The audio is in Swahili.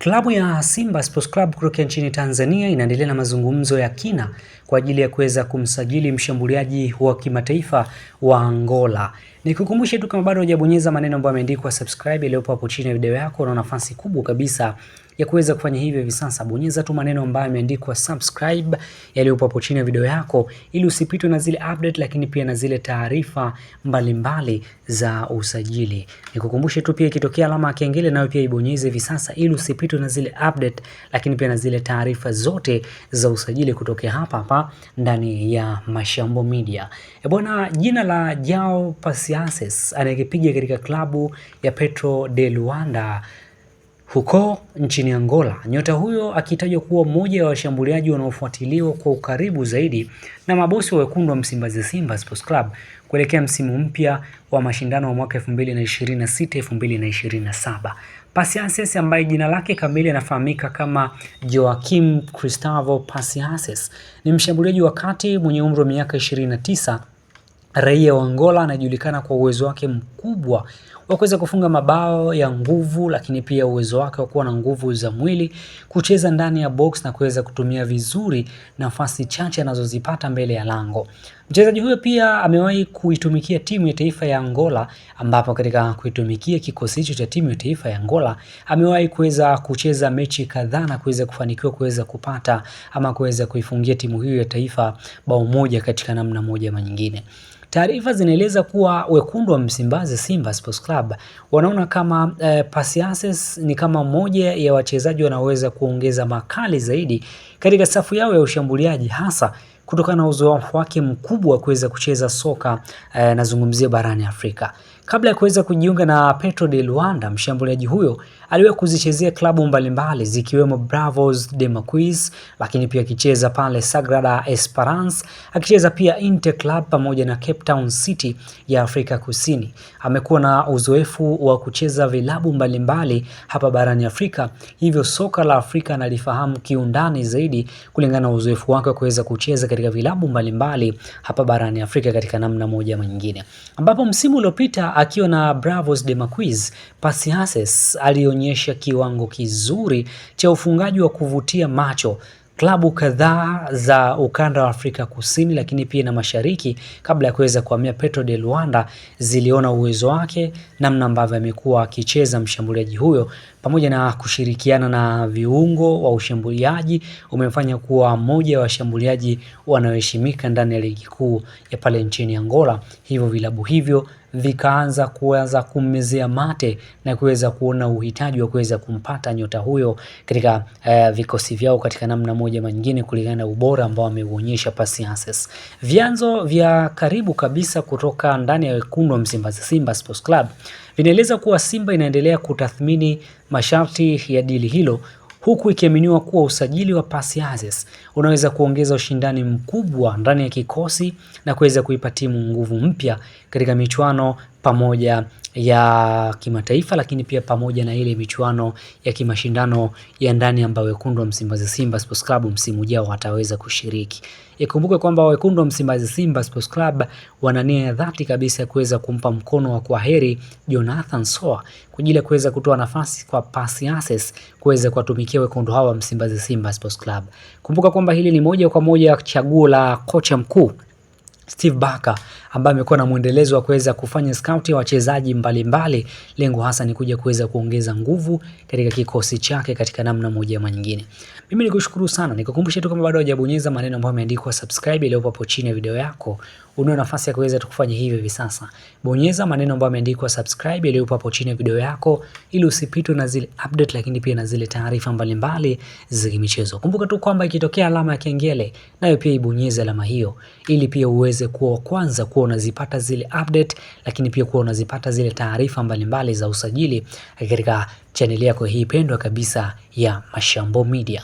Klabu ya Simba Sports Club kutoka nchini Tanzania inaendelea na mazungumzo ya kina kwa ajili ya kuweza kumsajili mshambuliaji wa kimataifa wa Angola. Nikukumbushe tu kama bado hujabonyeza maneno ambayo yameandikwa subscribe yaliyopo hapo chini ya video yako, una nafasi kubwa kabisa ya kuweza kufanya hivyo hivi sasa. Bonyeza tu maneno ambayo yameandikwa subscribe yaliyopo hapo chini ya video yako ili usipitwe na zile update, lakini pia na zile taarifa mbalimbali za usajili. Nikukumbushe tu pia ikitokea alama ya kengele nayo pia ibonyeze hivi sasa ili usipitwe na zile update, lakini pia na zile taarifa zote za usajili kutoka hapa ndani ya Mashambo Media. Bwana, jina la Joao Pasiases anayepiga katika klabu ya Petro de Luanda huko nchini Angola. Nyota huyo akitajwa kuwa mmoja wa washambuliaji wanaofuatiliwa kwa ukaribu zaidi na mabosi wa wekundu wa Msimbazi Simba Sports Club kuelekea msimu mpya wa mashindano wa mwaka 2026-2027. Pasiases ambaye jina lake kamili anafahamika kama Joaquim Gustavo Pasiases ni mshambuliaji wa kati mwenye umri wa miaka 29, raia wa Angola. Anajulikana kwa uwezo wake mkubwa wa kuweza kufunga mabao ya nguvu, lakini pia uwezo wake wa kuwa na nguvu za mwili, kucheza ndani ya box na kuweza kutumia vizuri nafasi chache anazozipata mbele ya lango. Mchezaji huyo pia amewahi kuitumikia timu ya taifa ya Angola, ambapo katika kuitumikia kikosi hicho cha timu ya taifa ya Angola amewahi kuweza kucheza mechi kadhaa na kuweza kufanikiwa kuweza kupata ama kuweza kuifungia timu hiyo ya taifa bao moja katika namna moja ama nyingine. Taarifa zinaeleza kuwa wekundu wa Msimbazi Simba Sports Club wanaona kama Pasiases ni kama mmoja ya wachezaji wanaoweza kuongeza makali zaidi katika safu yao ya ushambuliaji, hasa kutokana na uzoefu wake mkubwa wa kuweza kucheza soka nazungumzia barani Afrika. Kabla ya kuweza kujiunga na Petro de Luanda, mshambuliaji huyo aliwahi kuzichezea klabu mbalimbali zikiwemo Bravos de Maquis, lakini pia akicheza pale Sagrada Esperance, akicheza pia Inter Club pamoja na Cape Town City ya Afrika Kusini. Amekuwa na uzoefu wa kucheza vilabu mbalimbali hapa barani Afrika, hivyo soka la Afrika analifahamu kiundani zaidi kulingana na uzoefu wake wa kuweza kucheza katika vilabu mbalimbali hapa barani Afrika katika namna moja ama nyingine. Ambapo msimu uliopita akiwa na Bravos de Maquis, Pasiases alionyesha kiwango kizuri cha ufungaji wa kuvutia macho. Klabu kadhaa za ukanda wa Afrika Kusini lakini pia na Mashariki kabla ya kuweza kuhamia Petro de Luanda ziliona uwezo wake, namna ambavyo amekuwa akicheza mshambuliaji huyo, pamoja na kushirikiana na viungo wa ushambuliaji umemfanya kuwa mmoja wa washambuliaji wanaoheshimika ndani ya ligi kuu ya pale nchini Angola. Hivyo vilabu hivyo vikaanza kummezea mate na kuweza kuona uhitaji wa kuweza kumpata nyota huyo katika vikosi vyao katika namna moja ama nyingine kulingana na ubora ambao ameuonyesha Pasiases. Vyanzo vya karibu kabisa kutoka ndani ya wekundu wa Msimbazi Simba Sports Club vinaeleza kuwa Simba inaendelea kutathmini masharti ya dili hilo, huku ikiaminiwa kuwa usajili wa Pasiases unaweza kuongeza ushindani mkubwa ndani ya kikosi na kuweza kuipa timu nguvu mpya katika michuano pamoja ya kimataifa, lakini pia pamoja na ile michuano ya kimashindano ya ndani ambayo wekundu wa Msimbazi Simba Sports Club msimu ujao wataweza kushiriki. Ikumbuke kwamba wekundu wa Msimbazi Simba Sports Club wana nia ya dhati kabisa ya kuweza kumpa mkono wa kwaheri Jonathan Soa kwa ajili ya kuweza kutoa nafasi kwa Pasiases kuweza kuwatumikia wekundu hawa wa Msimbazi Simba Sports Club. Kumbuka kwamba hili ni moja kwa moja chaguo la kocha mkuu Steve Barker ambaye amekuwa na muendelezo wa kuweza kufanya scout ya wachezaji mbalimbali. Lengo hasa ni kuja kuweza kuongeza nguvu katika kikosi chake katika namna moja ama nyingine. Mimi nikushukuru sana, nikukumbusha tu kama bado hujabonyeza maneno ambayo yameandikwa subscribe yaliyopo hapo chini ya video yako, una nafasi ya kuweza kufanya hivyo hivi sasa. Bonyeza maneno ambayo yameandikwa subscribe yaliyopo hapo chini ya video yako ili usipitwe na zile update, lakini pia na zile taarifa mbalimbali za michezo. Kumbuka tu kwamba ikitokea alama ya kengele nayo pia ibonyeze alama hiyo ili pia uweze kuwa kwanza kuwa unazipata zile update, lakini pia kuwa unazipata zile taarifa mbalimbali za usajili katika channel yako hii pendwa kabisa ya Mashambo Media.